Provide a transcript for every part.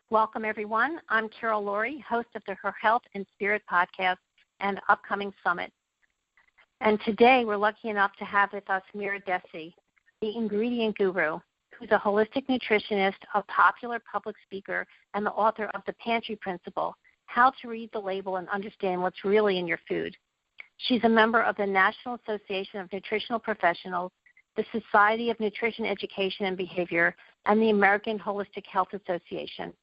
Welcome, everyone. I'm Carol Laurie, host of the Her Health and Spirit podcast and upcoming summit. And today we're lucky enough to have with us Mira, Dessy, the ingredient guru, who's a holistic nutritionist, a popular public speaker, and the author of The Pantry Principle, How to Read the Label and Understand What's Really in Your Food. She's a member of the National Association of Nutritional Professionals, the Society of Nutrition Education and Behavior, and the American Holistic Health Association.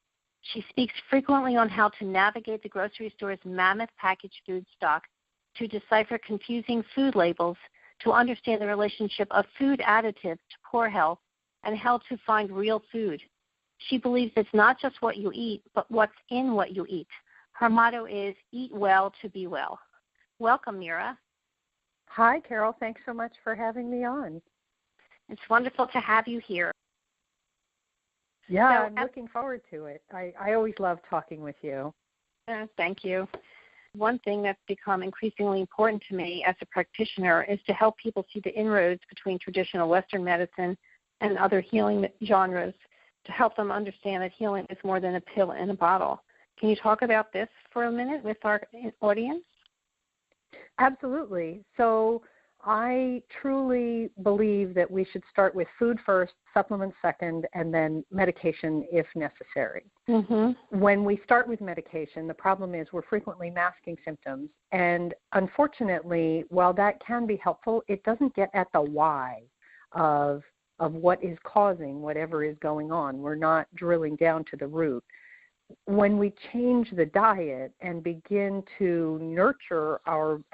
She speaks frequently on how to navigate the grocery store's mammoth packaged food stock, to decipher confusing food labels, to understand the relationship of food additives to poor health, and how to find real food. She believes it's not just what you eat, but what's in what you eat. Her motto is, eat well to be well. Welcome, Mira. Hi, Carol. Thanks so much for having me on. It's wonderful to have you here. Yeah, I'm looking forward to it. I always love talking with you. Thank you. One thing that's become increasingly important to me as a practitioner is to help people see the inroads between traditional Western medicine and other healing genres, to help them understand that healing is more than a pill in a bottle. Can you talk about this for a minute with our audience? Absolutely. So I truly believe that we should start with food first, supplements second, and then medication if necessary. Mm-hmm. When we start with medication, the problem is we're frequently masking symptoms. And unfortunately, while that can be helpful, it doesn't get at the why of what is causing whatever is going on. We're not drilling down to the root. When we change the diet and begin to nurture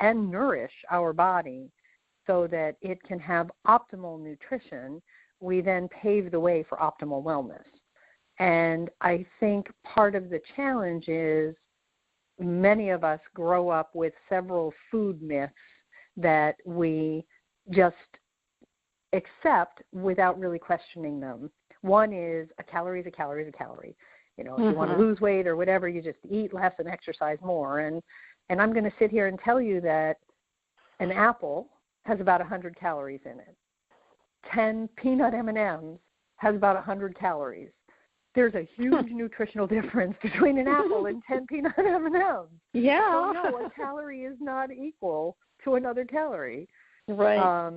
and nourish our body so that it can have optimal nutrition, we then pave the way for optimal wellness. And I think part of the challenge is many of us grow up with several food myths that we just accept without really questioning them. One is a calorie is a calorie is a calorie. You know, if you want to lose weight or whatever, you just eat less and exercise more. And I'm going to sit here and tell you that an apple has about 100 calories in it. 10 peanut M&Ms has about 100 calories. There's a huge nutritional difference between an apple and 10 peanut M&Ms. Yeah. So no, a calorie is not equal to another calorie. Right.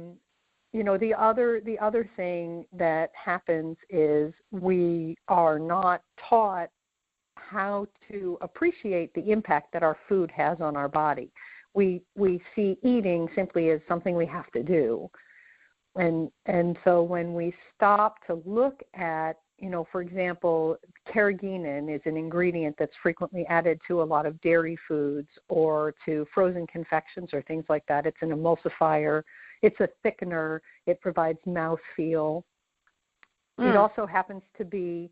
The other thing that happens is we are not taught how to appreciate the impact that our food has on our body. We see eating simply as something we have to do. And so when we stop to look at, for example, carrageenan is an ingredient that's frequently added to a lot of dairy foods or to frozen confections or things like that. It's an emulsifier. It's a thickener. It provides mouthfeel. It also happens to be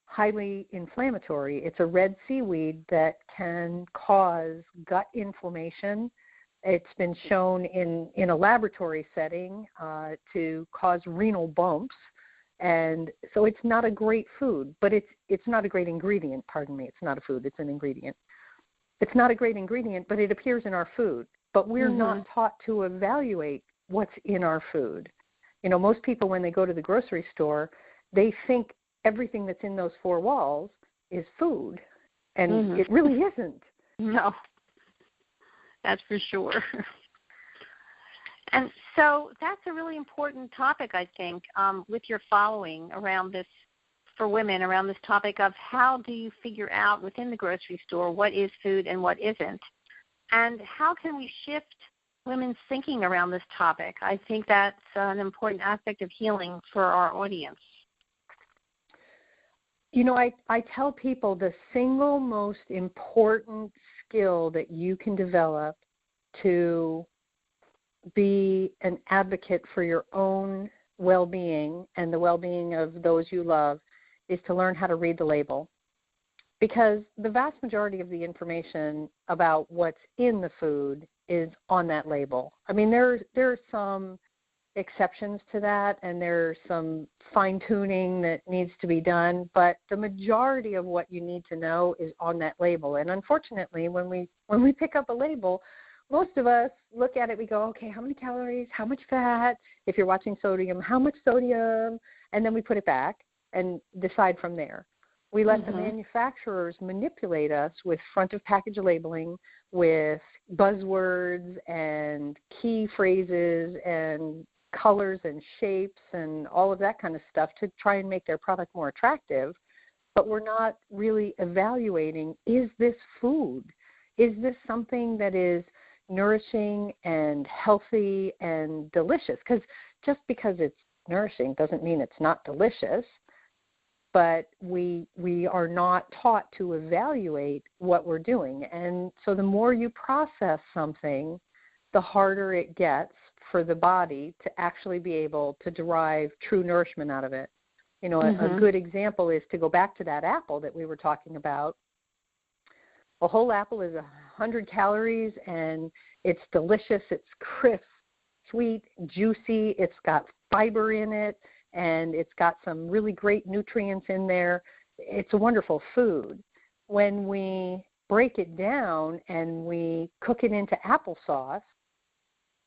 highly inflammatory. It's a red seaweed that can cause gut inflammation. It's been shown in a laboratory setting to cause renal bumps. And so it's not a great food, but it's not a great ingredient. Pardon me. It's not a food. It's an ingredient. It's not a great ingredient, but it appears in our food. But we're not taught to evaluate what's in our food. Most people, when they go to the grocery store, they think everything that's in those four walls is food, and it really isn't. No, that's for sure. And so that's a really important topic, I think, with your following around this, for women, around this topic of how do you figure out within the grocery store what is food and what isn't. And how can we shift women's thinking around this topic? I think that's an important aspect of healing for our audience. I tell people the single most important skill that you can develop to be an advocate for your own well-being and the well-being of those you love is to learn how to read the label. Because the vast majority of the information about what's in the food is on that label. I mean, there are some exceptions to that, and there's some fine-tuning that needs to be done, but the majority of what you need to know is on that label. And unfortunately, when we pick up a label, most of us look at it, we go, okay, how many calories, how much fat, if you're watching sodium, how much sodium, and then we put it back and decide from there. We let the manufacturers manipulate us with front of package labeling, with buzzwords and key phrases and colors and shapes and all of that kind of stuff to try and make their product more attractive. But we're not really evaluating, is this food? Is this something that is nourishing and healthy and delicious? Because just because it's nourishing doesn't mean it's not delicious. But we are not taught to evaluate what we're doing. And so the more you process something, the harder it gets for the body to actually be able to derive true nourishment out of it. You know, a good example is to go back to that apple that we were talking about. A whole apple is 100 calories, and it's delicious. It's crisp, sweet, juicy. It's got fiber in it, and it's got some really great nutrients in there. It's a wonderful food. When we break it down and we cook it into applesauce,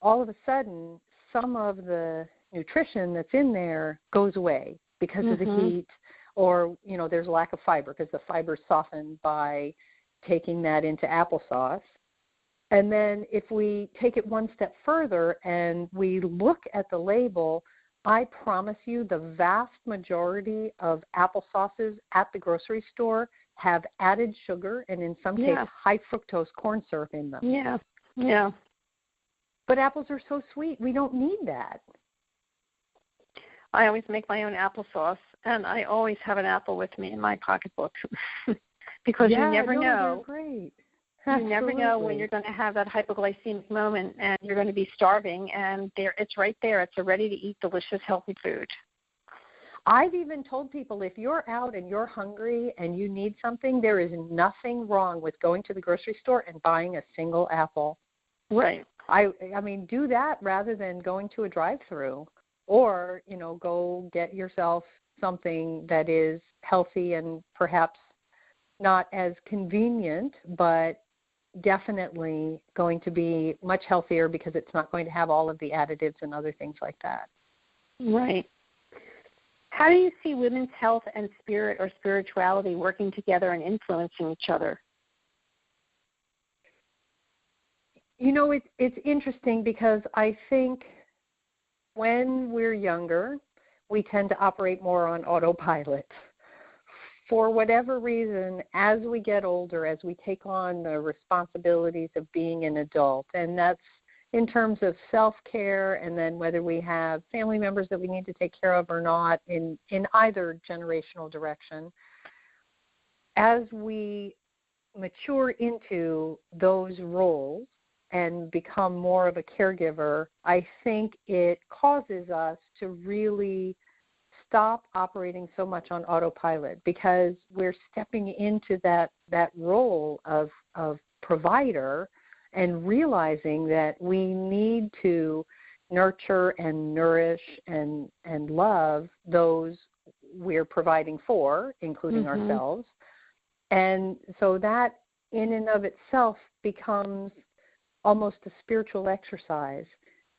all of a sudden some of the nutrition that's in there goes away because of the heat, or, you know, there's a lack of fiber because the fiber's softened by taking that into applesauce. And then if we take it one step further and we look at the label, I promise you the vast majority of applesauces at the grocery store have added sugar and in some cases high fructose corn syrup in them. Yeah. But apples are so sweet. We don't need that. I always make my own applesauce, and I always have an apple with me in my pocketbook because you never know. They're great. You never know when you're going to have that hypoglycemic moment and you're going to be starving, and it's right there. It's a ready-to-eat, delicious, healthy food. I've even told people if you're out and you're hungry and you need something, there is nothing wrong with going to the grocery store and buying a single apple. Right. I mean, do that rather than going to a drive-through, or, you know, go get yourself something that is healthy and perhaps not as convenient, but definitely going to be much healthier because it's not going to have all of the additives and other things like that. Right. How do you see women's health and spirit or spirituality working together and influencing each other? You know, it's interesting because I think when we're younger, we tend to operate more on autopilot. For whatever reason, as we get older, as we take on the responsibilities of being an adult, and that's in terms of self-care, and then whether we have family members that we need to take care of or not in either generational direction, as we mature into those roles and become more of a caregiver, I think it causes us to really stop operating so much on autopilot because we're stepping into that role of provider and realizing that we need to nurture and nourish and love those we're providing for, including ourselves. And so that in and of itself becomes almost a spiritual exercise.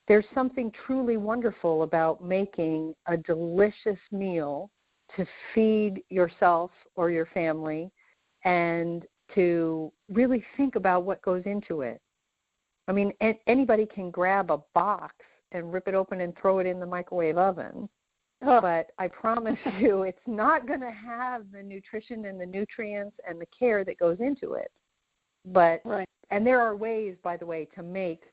There's something truly wonderful about making a delicious meal to feed yourself or your family and to really think about what goes into it. I mean, anybody can grab a box and rip it open and throw it in the microwave oven. But I promise you it's not going to have the nutrition and the nutrients and the care that goes into it. But and there are ways, by the way, to make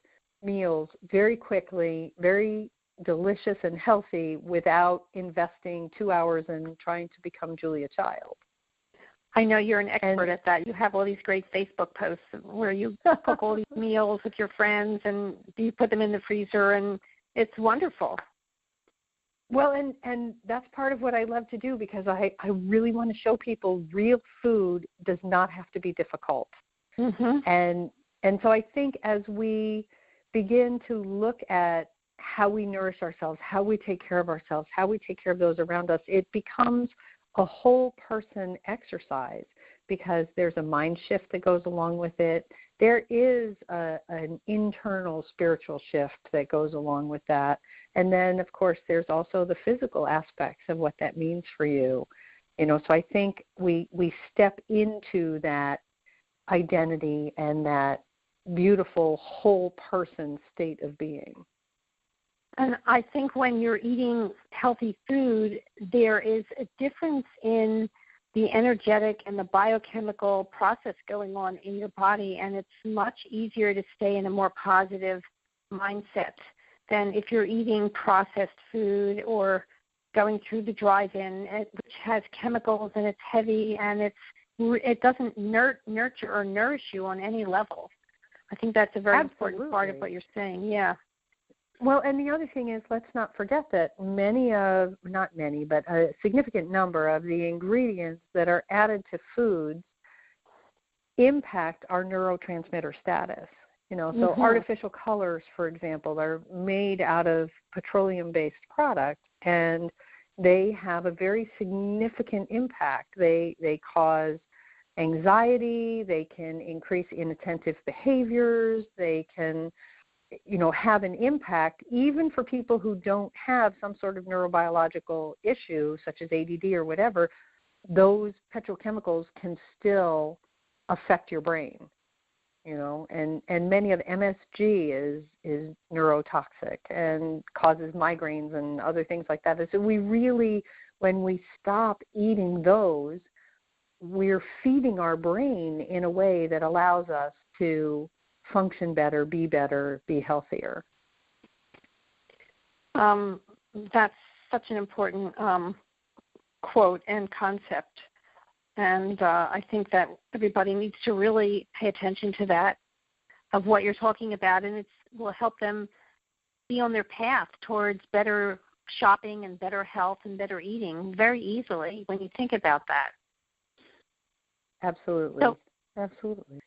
meals very quickly, very delicious and healthy without investing 2 hours in trying to become Julia Child. I know you're an expert at that. You have all these great Facebook posts where you cook all these meals with your friends and you put them in the freezer, and it's wonderful. Well, and that's part of what I love to do because I really want to show people real food does not have to be difficult. And so I think as we begin to look at how we nourish ourselves, how we take care of ourselves, how we take care of those around us, it becomes a whole person exercise because there's a mind shift that goes along with it. There is an internal spiritual shift that goes along with that. And then, of course, there's also the physical aspects of what that means for you. So I think we step into that identity and that beautiful whole person state of being. And I think when you're eating healthy food, there is a difference in the energetic and the biochemical process going on in your body, and it's much easier to stay in a more positive mindset than if you're eating processed food or going through the drive-in, which has chemicals and it's heavy and it doesn't nurture or nourish you on any level. I think that's a very important part of what you're saying. Yeah. Well, and the other thing is, let's not forget that but a significant number of the ingredients that are added to foods impact our neurotransmitter status. So artificial colors, for example, are made out of petroleum-based products, and they have a very significant impact. They cause anxiety, they can increase inattentive behaviors, they can have an impact even for people who don't have some sort of neurobiological issue such as ADD or whatever. Those petrochemicals can still affect your brain, and many of MSG is neurotoxic and causes migraines and other things like that. So we really, when we stop eating those, we're feeding our brain in a way that allows us to function better, be healthier. That's such an important quote and concept. And I think that everybody needs to really pay attention to that, of what you're talking about, and it will help them be on their path towards better shopping and better health and better eating very easily when you think about that. Absolutely. Absolutely.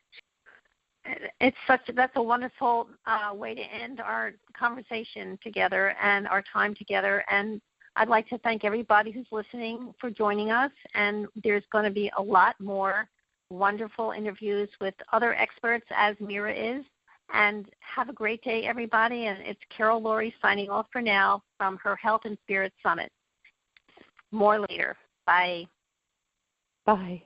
That's a wonderful way to end our conversation together and our time together. And I'd like to thank everybody who's listening for joining us. And there's going to be a lot more wonderful interviews with other experts, as Mira is. And have a great day, everybody. And it's Carol Laurie signing off for now from Her Health and Spirit Summit. More later. Bye. Bye.